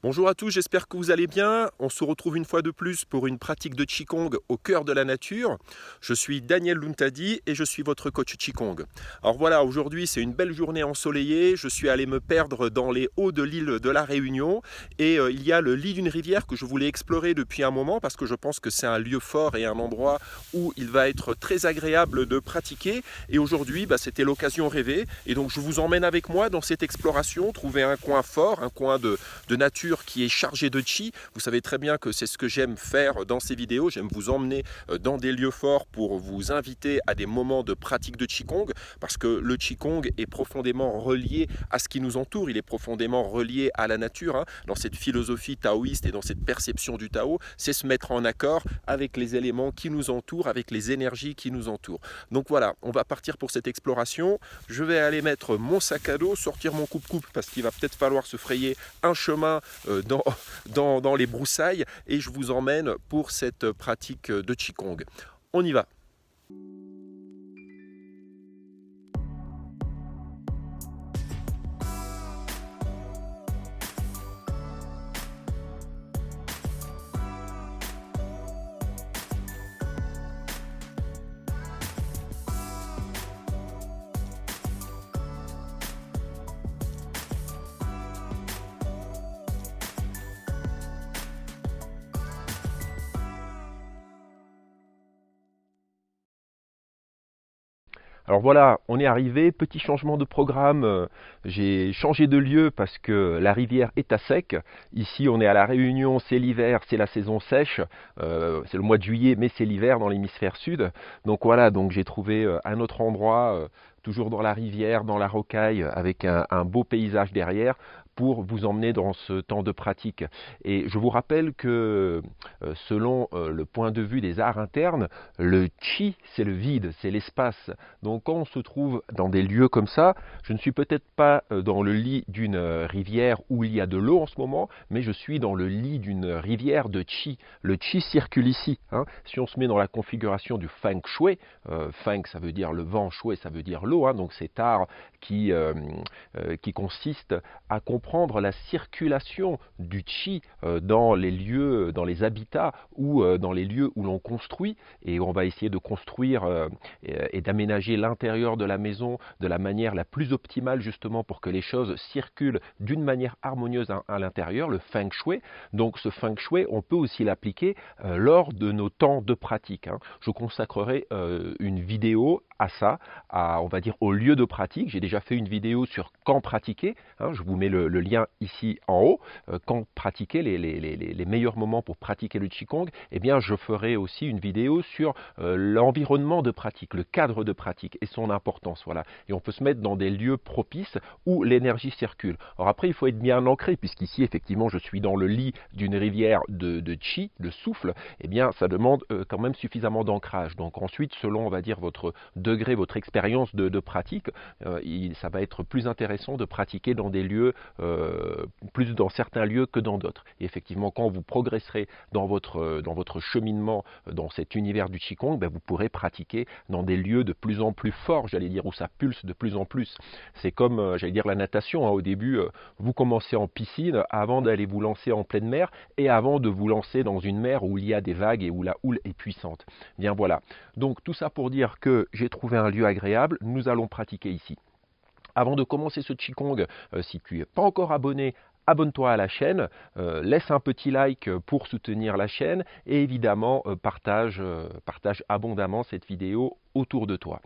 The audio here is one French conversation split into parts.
Bonjour à tous, j'espère que vous allez bien. On se retrouve une fois de plus pour une pratique de Qigong au cœur de la nature. Je suis Daniel Luntadi et je suis votre coach Qigong. Alors voilà, aujourd'hui c'est une belle journée ensoleillée. Je suis allé me perdre dans les hauts de l'île de la Réunion et il y a le lit d'une rivière que je voulais explorer depuis un moment parce que je pense que c'est un lieu fort et un endroit où il va être très agréable de pratiquer. Et aujourd'hui, c'était l'occasion rêvée. Et donc je vous emmène avec moi dans cette exploration, trouver un coin fort, un coin de nature qui est chargé de chi. Vous savez très bien que c'est ce que j'aime faire dans ces vidéos. J'aime vous emmener dans des lieux forts pour vous inviter à des moments de pratique de Qigong parce que le Qigong est profondément relié à ce qui nous entoure. Il est profondément relié à la nature. Dans cette philosophie taoïste et dans cette perception du Tao, c'est se mettre en accord avec les éléments qui nous entourent, avec les énergies qui nous entourent. Donc voilà, on va partir pour cette exploration. Je vais aller mettre mon sac à dos, sortir mon coupe-coupe parce qu'il va peut-être falloir se frayer un chemin dans les broussailles et je vous emmène pour cette pratique de Qigong. On y va. Alors voilà, on est arrivé, petit changement de programme, j'ai changé de lieu parce que la rivière est à sec. Ici on est à La Réunion, c'est l'hiver, c'est la saison sèche, c'est le mois de juillet mais c'est l'hiver dans l'hémisphère sud. Donc voilà, donc j'ai trouvé un autre endroit, toujours dans la rivière, dans la rocaille, avec un beau paysage derrière pour vous emmener dans ce temps de pratique. Et je vous rappelle que selon le point de vue des arts internes, le chi c'est le vide, c'est l'espace. Donc quand on se trouve dans des lieux comme ça, je ne suis peut-être pas dans le lit d'une rivière où il y a de l'eau en ce moment, mais je suis dans le lit d'une rivière de chi. Le chi circule ici. Si on se met dans la configuration du feng shui, feng ça veut dire le vent, shui ça veut dire l'eau, donc cet art qui consiste à comprendre la circulation du chi dans les lieux, dans les habitats ou dans les lieux où l'on construit, et on va essayer de construire et d'aménager l'intérieur de la maison de la manière la plus optimale justement pour que les choses circulent d'une manière harmonieuse à l'intérieur, le feng shui. Donc ce feng shui, on peut aussi l'appliquer lors de nos temps de pratique. Je consacrerai une vidéo à ça, on va dire au lieu de pratique. J'ai déjà fait une vidéo sur quand pratiquer, je vous mets le lien ici en haut, quand pratiquer, les meilleurs moments pour pratiquer le Qigong. Eh bien je ferai aussi une vidéo sur l'environnement de pratique, le cadre de pratique et son importance. Voilà. Et on peut se mettre dans des lieux propices où l'énergie circule. Alors après il faut être bien ancré, puisqu'ici effectivement je suis dans le lit d'une rivière de Qi, de souffle. Eh bien ça demande quand même suffisamment d'ancrage. Donc ensuite, selon on va dire votre degré, votre expérience de pratique, ça va être plus intéressant de pratiquer dans des lieux, plus dans certains lieux que dans d'autres. Et effectivement, quand vous progresserez dans votre cheminement dans cet univers du Qigong, vous pourrez pratiquer dans des lieux de plus en plus forts, j'allais dire, où ça pulse de plus en plus. C'est comme, j'allais dire, la natation. Au début, vous commencez en piscine avant d'aller vous lancer en pleine mer et avant de vous lancer dans une mer où il y a des vagues et où la houle est puissante. Bien voilà. Donc tout ça pour dire que j'ai trouvé un lieu agréable, nous allons pratiquer ici. Avant de commencer ce Qigong, si tu n'es pas encore abonné, abonne-toi à la chaîne, laisse un petit like pour soutenir la chaîne et évidemment partage abondamment cette vidéo autour de toi.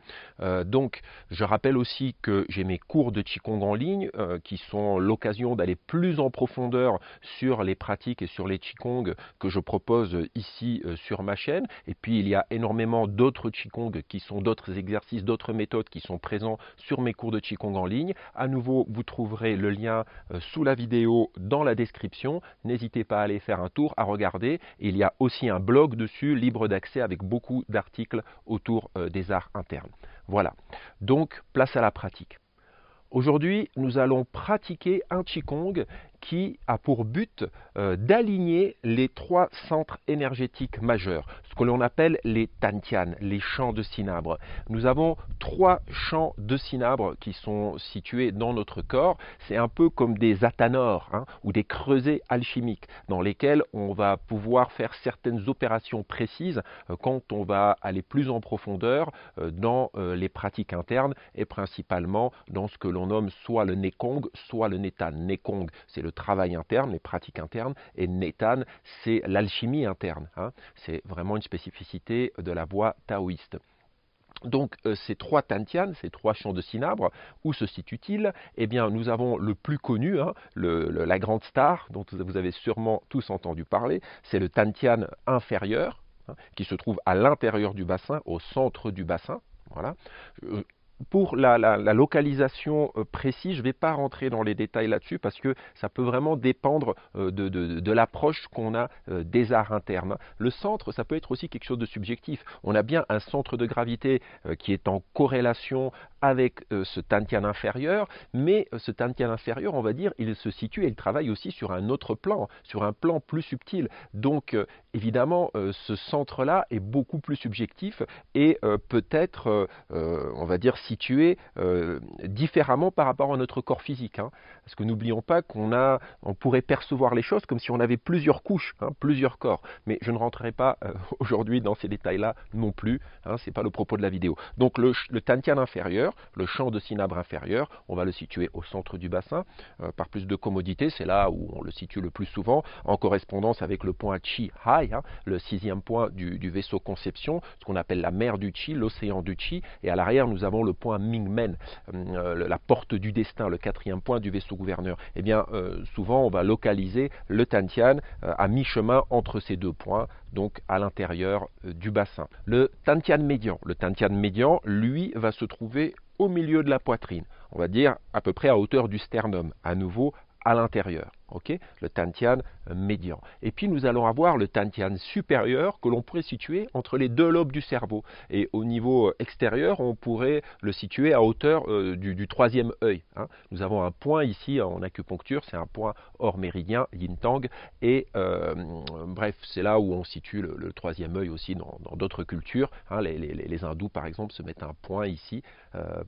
Donc je rappelle aussi que j'ai mes cours de Qigong en ligne qui sont l'occasion d'aller plus en profondeur sur les pratiques et sur les Qigong que je propose ici sur ma chaîne. Et puis il y a énormément d'autres Qigong qui sont d'autres exercices, d'autres méthodes qui sont présents sur mes cours de Qigong en ligne. À nouveau, vous trouverez le lien sous la vidéo dans la description. N'hésitez pas à aller faire un tour, à regarder. Il y a aussi un blog dessus, libre d'accès, avec beaucoup d'articles autour des arts internes. Voilà, donc place à la pratique. Aujourd'hui, nous allons pratiquer un Qigong qui a pour but d'aligner les 3 centres énergétiques majeurs, ce que l'on appelle les Tantyanes, les champs de cinabre. Nous avons 3 champs de cinabre qui sont situés dans notre corps. C'est un peu comme des athanors ou des creusets alchimiques dans lesquels on va pouvoir faire certaines opérations précises quand on va aller plus en profondeur dans les pratiques internes et principalement dans ce que l'on nomme soit le Nekong, soit le Netan. Nekong, c'est le travail interne, les pratiques internes, et Netan, c'est l'alchimie interne. C'est vraiment une spécificité de la voie taoïste. Donc ces 3 Tantyanes, ces 3 champs de cinabre, où se situent-ils? Eh bien, nous avons le plus connu, la grande star, dont vous avez sûrement tous entendu parler, c'est le Tantyan inférieur, qui se trouve à l'intérieur du bassin, au centre du bassin. Voilà. Pour la localisation précise, je ne vais pas rentrer dans les détails là-dessus parce que ça peut vraiment dépendre de l'approche qu'on a des arts internes. Le centre, ça peut être aussi quelque chose de subjectif. On a bien un centre de gravité qui est en corrélation avec ce Tantyan inférieur, mais ce Tantyan inférieur, on va dire, il se situe et il travaille aussi sur un autre plan, sur un plan plus subtil. Donc, évidemment, ce centre-là est beaucoup plus subjectif et peut-être, on va dire, situé différemment par rapport à notre corps physique. Parce que n'oublions pas on pourrait percevoir les choses comme si on avait plusieurs couches, plusieurs corps. Mais je ne rentrerai pas aujourd'hui dans ces détails-là non plus. Ce n'est pas le propos de la vidéo. Donc le Tantyan inférieur, le champ de cinabre inférieur, on va le situer au centre du bassin. Par plus de commodité, c'est là où on le situe le plus souvent, en correspondance avec le point Chi Hai, le 6e point du vaisseau conception, ce qu'on appelle la mer du Chi, l'océan du Chi. Et à l'arrière, nous avons le point Mingmen, la porte du destin, le 4e point du vaisseau gouverneur. Eh bien, souvent, on va localiser le Tantyan à mi-chemin entre ces 2 points, donc à l'intérieur du bassin. Le Tantyan médian, lui, va se trouver au milieu de la poitrine, on va dire à peu près à hauteur du sternum, à nouveau à l'intérieur. Le Tantyan médian. Et puis nous allons avoir le Tantyan supérieur que l'on pourrait situer entre les 2 lobes du cerveau. Et au niveau extérieur, on pourrait le situer à hauteur du 3e œil. Nous avons un point ici en acupuncture, c'est un point hors méridien, yin tang. Et bref, c'est là où on situe le 3e œil aussi dans d'autres cultures. Les hindous, par exemple, se mettent un point ici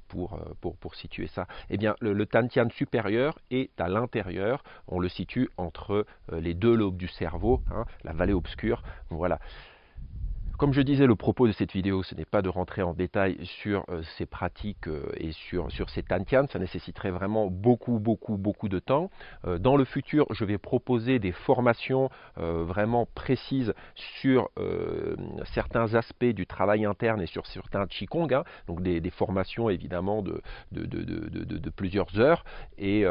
pour situer ça. Eh bien, le Tantyan supérieur est à l'intérieur. On le situe entre les 2 lobes du cerveau, la vallée obscure. Voilà. Comme je disais, le propos de cette vidéo, ce n'est pas de rentrer en détail sur ces pratiques et sur ces Tantyanes. Ça nécessiterait vraiment beaucoup de temps. Dans le futur, je vais proposer des formations vraiment précises sur certains aspects du travail interne et sur certains Qigong. Donc des formations évidemment de plusieurs heures. Et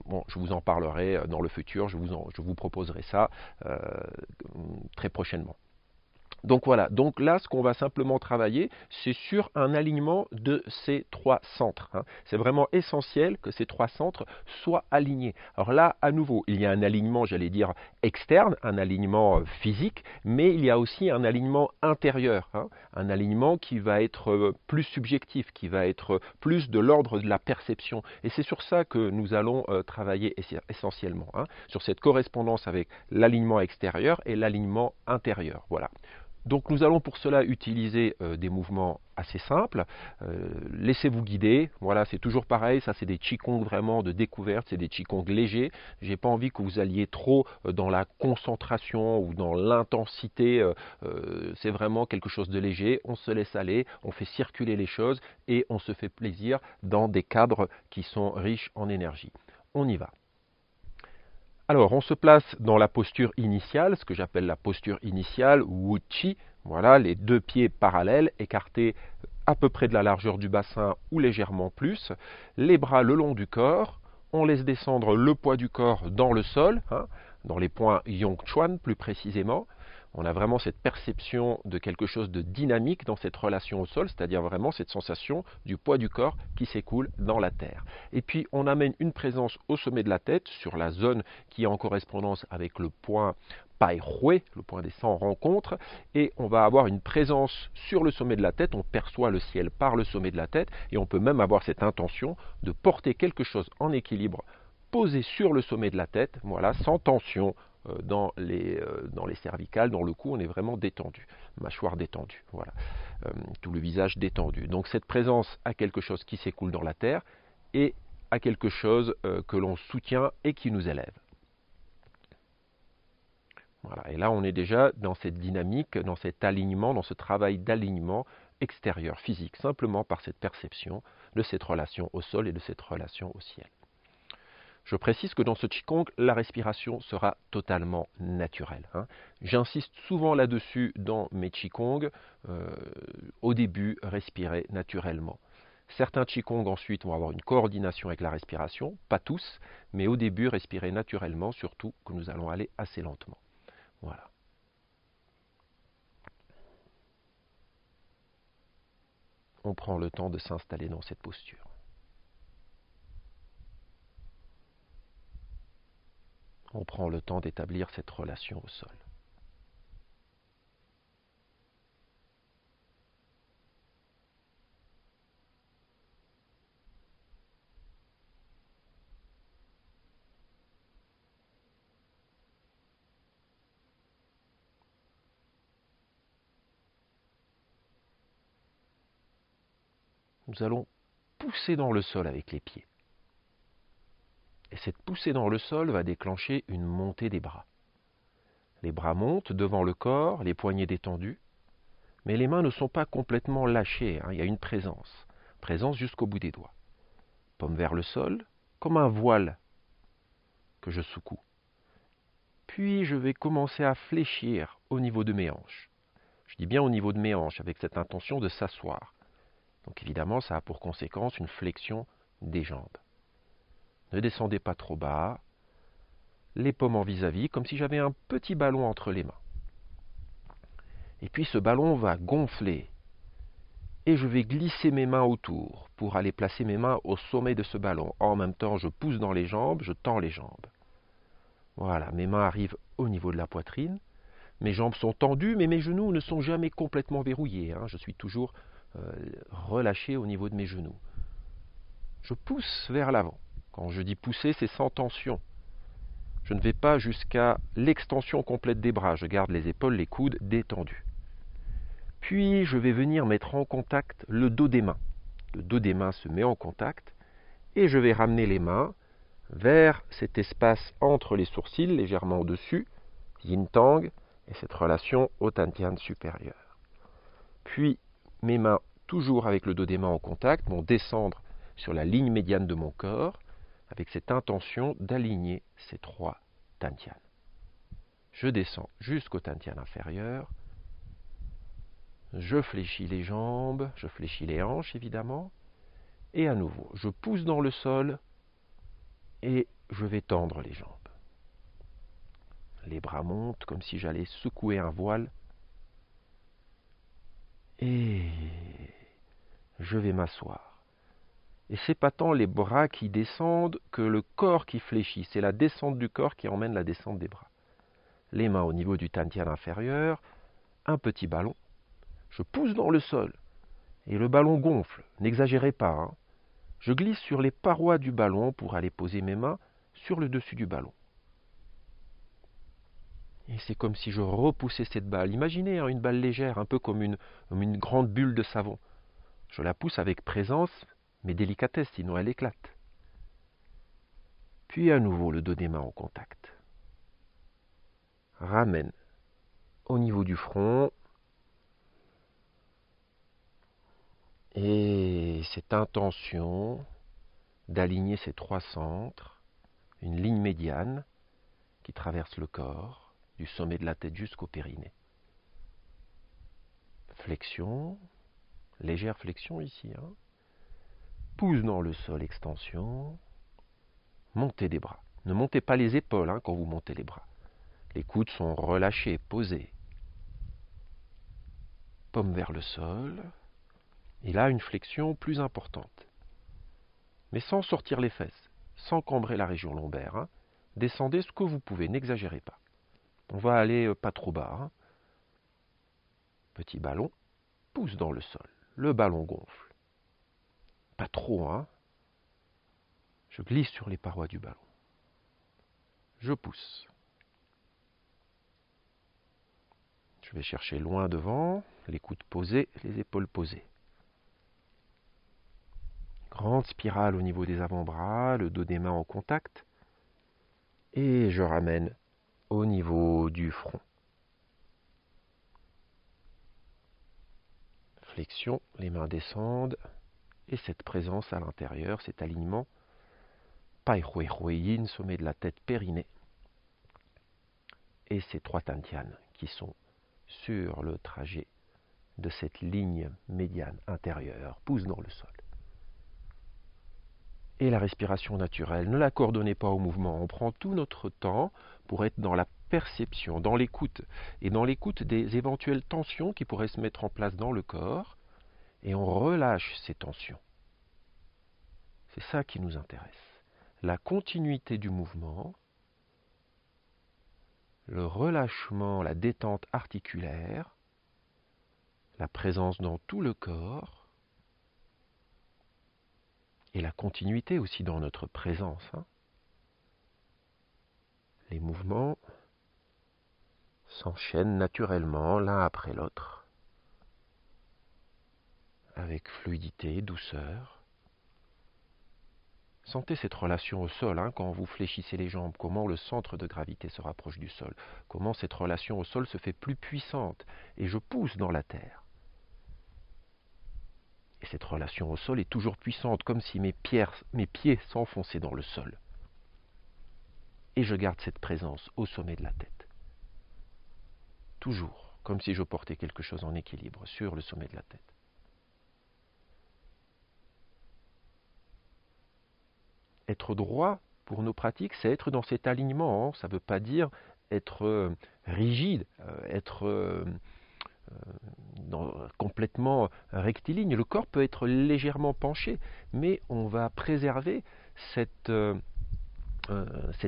bon, je vous en parlerai dans le futur. Je vous proposerai ça très prochainement. Donc voilà, donc là ce qu'on va simplement travailler, c'est sur un alignement de ces 3 centres. C'est vraiment essentiel que ces 3 centres soient alignés. Alors là, à nouveau, il y a un alignement, j'allais dire, externe, un alignement physique, mais il y a aussi un alignement intérieur, un alignement qui va être plus subjectif, qui va être plus de l'ordre de la perception. Et c'est sur ça que nous allons travailler essentiellement, sur cette correspondance avec l'alignement extérieur et l'alignement intérieur. Voilà. Donc nous allons pour cela utiliser des mouvements assez simples. Laissez-vous guider. Voilà, c'est toujours pareil. Ça, c'est des Qigong vraiment de découverte. C'est des Qigong légers. J'ai pas envie que vous alliez trop dans la concentration ou dans l'intensité. C'est vraiment quelque chose de léger. On se laisse aller, on fait circuler les choses et on se fait plaisir dans des cadres qui sont riches en énergie. On y va. Alors, on se place dans la posture initiale, ce que j'appelle la posture initiale, Wu Chi. Voilà, les 2 pieds parallèles, écartés à peu près de la largeur du bassin ou légèrement plus. Les bras le long du corps. On laisse descendre le poids du corps dans le sol, dans les points Yongchuan plus précisément. On a vraiment cette perception de quelque chose de dynamique dans cette relation au sol, c'est-à-dire vraiment cette sensation du poids du corps qui s'écoule dans la terre. Et puis on amène une présence au sommet de la tête, sur la zone qui est en correspondance avec le point Pai Hui, le point des 100 rencontres, et on va avoir une présence sur le sommet de la tête, on perçoit le ciel par le sommet de la tête, et on peut même avoir cette intention de porter quelque chose en équilibre posé sur le sommet de la tête, voilà, sans tension dans les cervicales, dans le cou, on est vraiment détendu, mâchoire détendue, voilà, tout le visage détendu. Donc cette présence a quelque chose qui s'écoule dans la terre et à quelque chose que l'on soutient et qui nous élève. Voilà. Et là, on est déjà dans cette dynamique, dans cet alignement, dans ce travail d'alignement extérieur, physique, simplement par cette perception de cette relation au sol et de cette relation au ciel. Je précise que dans ce Qigong, la respiration sera totalement naturelle. J'insiste souvent là-dessus dans mes Qigong. Au début, respirer naturellement. Certains Qigong ensuite vont avoir une coordination avec la respiration, pas tous, mais au début, respirer naturellement, surtout que nous allons aller assez lentement. Voilà. On prend le temps de s'installer dans cette posture. On prend le temps d'établir cette relation au sol. Nous allons pousser dans le sol avec les pieds. Et cette poussée dans le sol va déclencher une montée des bras. Les bras montent devant le corps, les poignets détendus, mais les mains ne sont pas complètement lâchées, il y a une présence. Présence jusqu'au bout des doigts. Paume vers le sol, comme un voile que je secoue. Puis je vais commencer à fléchir au niveau de mes hanches. Je dis bien au niveau de mes hanches, avec cette intention de s'asseoir. Donc évidemment, ça a pour conséquence une flexion des jambes. Ne descendez pas trop bas, les paumes en vis-à-vis, comme si j'avais un petit ballon entre les mains. Et puis ce ballon va gonfler, et je vais glisser mes mains autour pour aller placer mes mains au sommet de ce ballon. En même temps, je pousse dans les jambes, je tends les jambes. Voilà, mes mains arrivent au niveau de la poitrine, mes jambes sont tendues, mais mes genoux ne sont jamais complètement verrouillés. Je suis toujours relâché au niveau de mes genoux. Je pousse vers l'avant. Quand je dis pousser, c'est sans tension. Je ne vais pas jusqu'à l'extension complète des bras. Je garde les épaules, les coudes détendus. Puis je vais venir mettre en contact le dos des mains. Le dos des mains se met en contact et je vais ramener les mains vers cet espace entre les sourcils, légèrement au-dessus, yin tang, et cette relation au dantian supérieur. Puis mes mains, toujours avec le dos des mains en contact, vont descendre sur la ligne médiane de mon corps, avec cette intention d'aligner ces trois dantians. Je descends jusqu'au dantian inférieur, je fléchis les jambes, je fléchis les hanches évidemment, et à nouveau, je pousse dans le sol et je vais tendre les jambes. Les bras montent comme si j'allais secouer un voile, et je vais m'asseoir. Et c'est pas tant les bras qui descendent que le corps qui fléchit. C'est la descente du corps qui emmène la descente des bras. Les mains au niveau du dantian inférieur, un petit ballon. Je pousse dans le sol et le ballon gonfle. N'exagérez pas. Je glisse sur les parois du ballon pour aller poser mes mains sur le dessus du ballon. Et c'est comme si je repoussais cette balle. Imaginez une balle légère, un peu comme une grande bulle de savon. Je la pousse avec présence, mais délicatesse, sinon elle éclate. Puis à nouveau le dos des mains en contact. Ramène au niveau du front. Et cette intention d'aligner ces trois centres, une ligne médiane qui traverse le corps, du sommet de la tête jusqu'au périnée. Flexion, légère flexion ici. Pouce dans le sol, extension. Montez des bras. Ne montez pas les épaules quand vous montez les bras. Les coudes sont relâchés, posés. Paume vers le sol. Et là, une flexion plus importante. Mais sans sortir les fesses, sans cambrer la région lombaire. Descendez ce que vous pouvez, n'exagérez pas. On va aller pas trop bas. Petit ballon, pousse dans le sol. Le ballon gonfle. Pas trop, Je glisse sur les parois du ballon. je pousse. Je vais chercher loin devant, les coudes posés, les épaules posées. Grande spirale au niveau des avant-bras, le dos des mains en contact. Et je ramène au niveau du front. Flexion, les mains descendent. Et cette présence à l'intérieur, cet alignement. Pai Hui Hui Yin, sommet de la tête, périnée. Et ces 3 tantianes qui sont sur le trajet de cette ligne médiane intérieure, pousse dans le sol. Et la respiration naturelle, ne la coordonnez pas au mouvement, on prend tout notre temps pour être dans la perception, dans l'écoute, et dans l'écoute des éventuelles tensions qui pourraient se mettre en place dans le corps, et on relâche ces tensions. C'est ça qui nous intéresse. La continuité du mouvement, le relâchement, la détente articulaire, la présence dans tout le corps, et la continuité aussi dans notre présence. Les mouvements s'enchaînent naturellement l'un après l'autre, avec fluidité, douceur. Sentez cette relation au sol, quand vous fléchissez les jambes, comment le centre de gravité se rapproche du sol, comment cette relation au sol se fait plus puissante, et je pousse dans la terre. Et cette relation au sol est toujours puissante, comme si mes pieds s'enfonçaient dans le sol. Et je garde cette présence au sommet de la tête. Toujours, comme si je portais quelque chose en équilibre sur le sommet de la tête. Être droit pour nos pratiques, c'est être dans cet alignement. Ça ne veut pas dire être rigide, être complètement rectiligne. Le corps peut être légèrement penché, mais on va préserver cet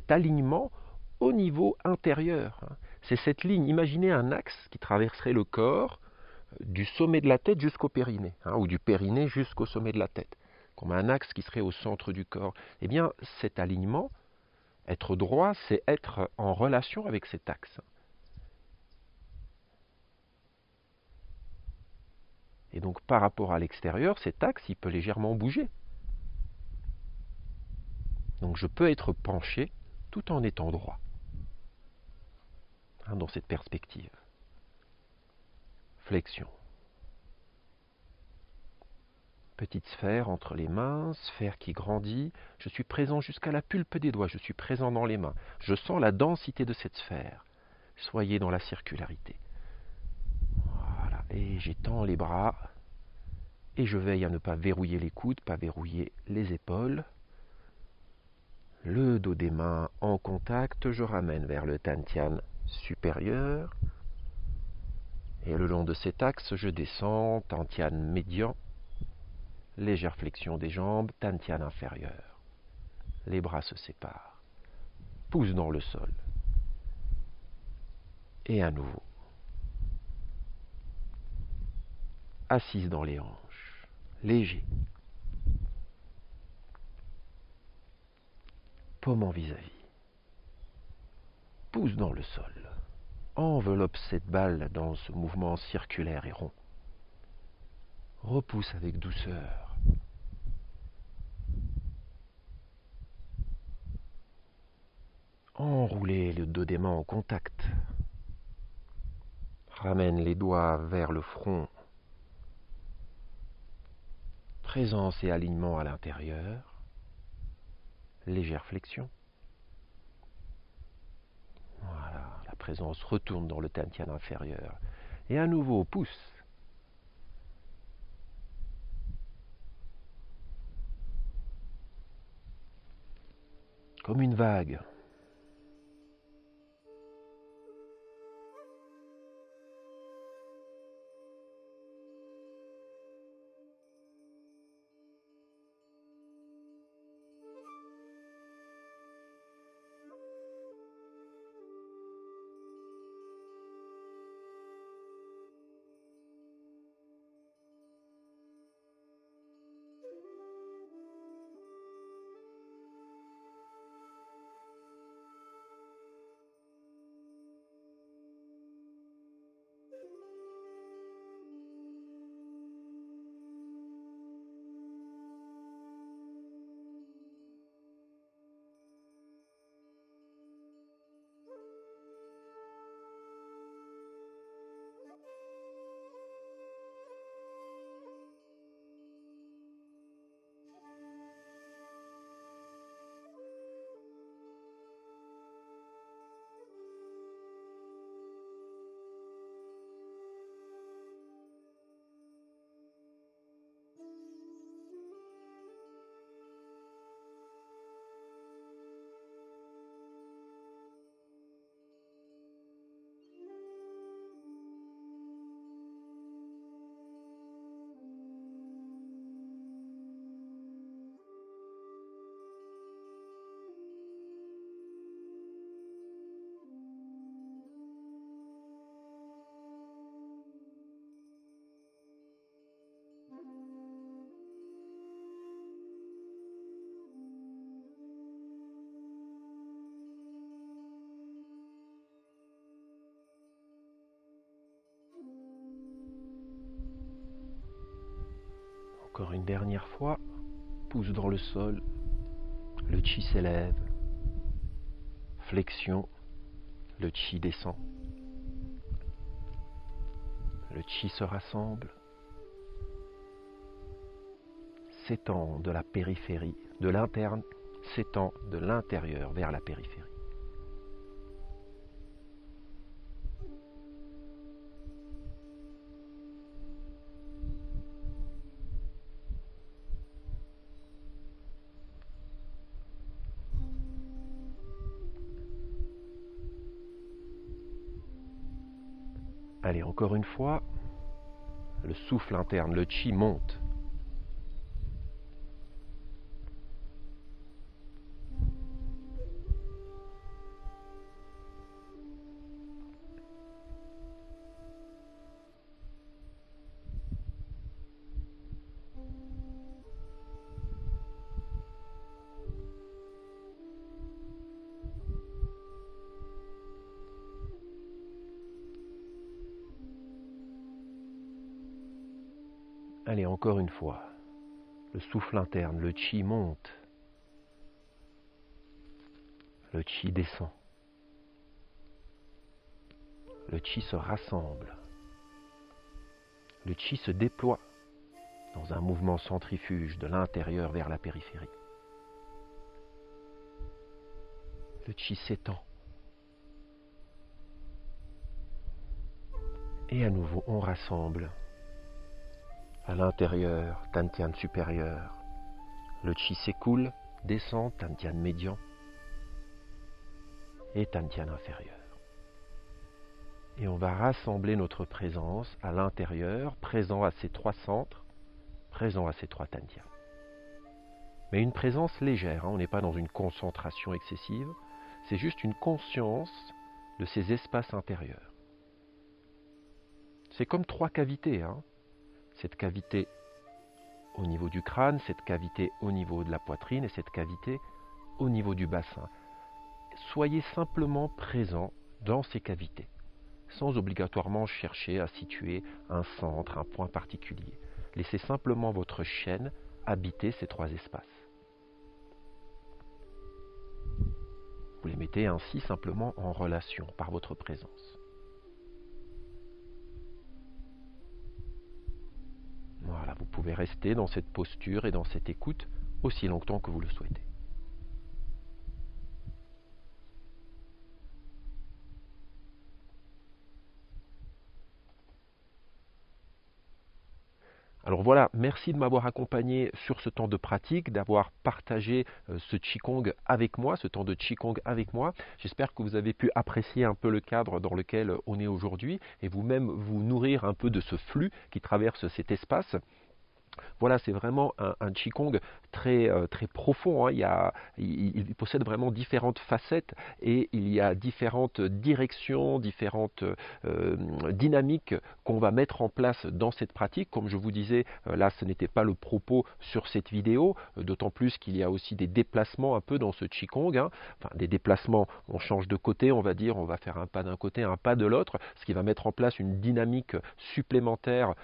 alignement au niveau intérieur. C'est cette ligne. Imaginez un axe qui traverserait le corps du sommet de la tête jusqu'au périnée, ou du périnée jusqu'au sommet de la tête, comme un axe qui serait au centre du corps. Eh bien, cet alignement, être droit, c'est être en relation avec cet axe. Et donc, par rapport à l'extérieur, cet axe, il peut légèrement bouger. Donc, je peux être penché tout en étant droit, dans cette perspective. Flexion. Petite sphère entre les mains, sphère qui grandit. Je suis présent jusqu'à la pulpe des doigts, je suis présent dans les mains. Je sens la densité de cette sphère. Soyez dans la circularité. Voilà, et j'étends les bras. Et je veille à ne pas verrouiller les coudes, pas verrouiller les épaules. Le dos des mains en contact, je ramène vers le Tantian supérieur. Et le long de cet axe, je descends, Tantian médian. Légère flexion des jambes, Tantian inférieur. Les bras se séparent. Pousse dans le sol. Et à nouveau. Assise dans les hanches. Léger. Paume en vis-à-vis. Pousse dans le sol. Enveloppe cette balle dans ce mouvement circulaire et rond. Repousse avec douceur. Enroulez le dos des mains en contact. Ramène les doigts vers le front. Présence et alignement à l'intérieur. Légère flexion. Voilà, la présence retourne dans le Tantian inférieur. Et à nouveau, pousse. Comme une vague. Encore une dernière fois, pouce dans le sol, le chi s'élève, flexion, le chi descend, le chi se rassemble, s'étend de la périphérie, de l'interne, s'étend de l'intérieur vers la périphérie. Allez, encore une fois, le souffle interne, le chi monte. Allez, encore une fois, le souffle interne, le chi monte, le chi descend, le chi se rassemble, le chi se déploie dans un mouvement centrifuge de l'intérieur vers la périphérie. Le chi s'étend. Et à nouveau, on rassemble à l'intérieur, Dantian supérieur. Le chi s'écoule, descend, Dantian médian et Dantian inférieur. Et on va rassembler notre présence à l'intérieur, présent à ces trois centres, présent à ces trois Dantians. Mais une présence légère, on n'est pas dans une concentration excessive, c'est juste une conscience de ces espaces intérieurs. C'est comme trois cavités, cette cavité au niveau du crâne, cette cavité au niveau de la poitrine et cette cavité au niveau du bassin. Soyez simplement présent dans ces cavités, sans obligatoirement chercher à situer un centre, un point particulier. Laissez simplement votre chaîne habiter ces trois espaces. Vous les mettez ainsi simplement en relation par votre présence. Voilà, vous pouvez rester dans cette posture et dans cette écoute aussi longtemps que vous le souhaitez. Alors voilà, merci de m'avoir accompagné sur ce temps de pratique, d'avoir partagé ce Qigong avec moi, ce temps de Qigong avec moi. J'espère que vous avez pu apprécier un peu le cadre dans lequel on est aujourd'hui et vous-même vous nourrir un peu de ce flux qui traverse cet espace. Voilà, c'est vraiment un Qigong très profond. Il possède vraiment différentes facettes et il y a différentes directions, différentes dynamiques qu'on va mettre en place dans cette pratique. Comme je vous disais, là, ce n'était pas le propos sur cette vidéo, d'autant plus qu'il y a aussi des déplacements un peu dans ce Qigong. Enfin, des déplacements, on change de côté, on va dire, on va faire un pas d'un côté, un pas de l'autre, ce qui va mettre en place une dynamique supplémentaire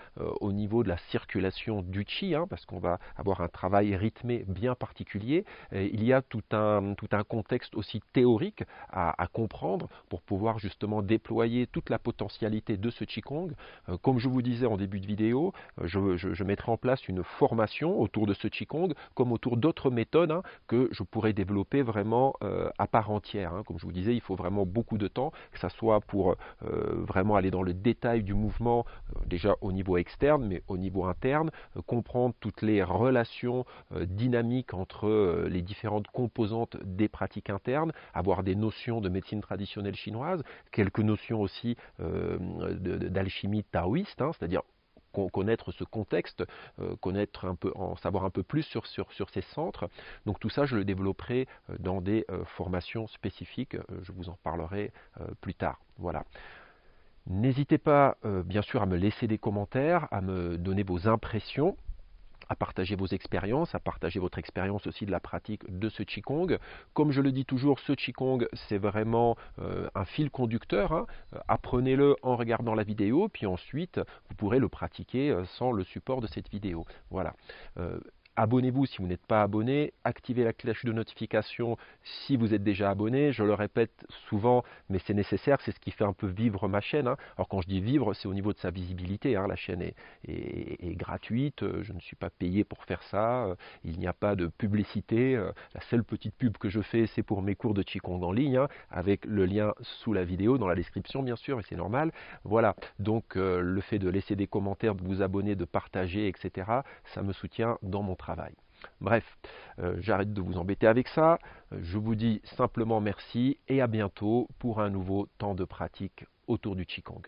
au niveau de la circulation du Qi, parce qu'on va avoir un travail rythmé bien particulier. Et il y a tout un contexte aussi théorique à comprendre pour pouvoir justement déployer toute la potentialité de ce Qigong. Comme je vous disais en début de vidéo, je mettrai en place une formation autour de ce Qigong comme autour d'autres méthodes que je pourrais développer vraiment à part entière. Comme je vous disais, il faut vraiment beaucoup de temps, que ce soit pour vraiment aller dans le détail du mouvement, déjà au niveau externe, mais au niveau interne, comprendre toutes les relations dynamiques entre les différentes composantes des pratiques internes, avoir des notions de médecine traditionnelle chinoise, quelques notions aussi d'alchimie taoïste, c'est-à-dire connaître ce contexte, en savoir un peu plus sur ces centres. Donc tout ça, je le développerai dans des formations spécifiques. Je vous en parlerai plus tard. Voilà. N'hésitez pas, bien sûr, à me laisser des commentaires, à me donner vos impressions. à partager vos expériences, à partager votre expérience aussi de la pratique de ce Qigong. Comme je le dis toujours, ce Qigong, c'est vraiment un fil conducteur, hein. Apprenez-le en regardant la vidéo, puis ensuite, vous pourrez le pratiquer sans le support de cette vidéo. Voilà. Abonnez-vous si vous n'êtes pas abonné, activez la cloche de notification si vous êtes déjà abonné. Je le répète souvent, mais c'est nécessaire, c'est ce qui fait un peu vivre ma chaîne, hein. Alors quand je dis vivre, c'est au niveau de sa visibilité, hein. La chaîne est gratuite, je ne suis pas payé pour faire ça, il n'y a pas de publicité. La seule petite pub que je fais, c'est pour mes cours de Qigong en ligne, hein, avec le lien sous la vidéo, dans la description bien sûr, mais c'est normal. Voilà, donc le fait de laisser des commentaires, de vous abonner, de partager, etc., ça me soutient dans mon travail. Bref, j'arrête de vous embêter avec ça. Je vous dis simplement merci et à bientôt pour un nouveau temps de pratique autour du Qigong.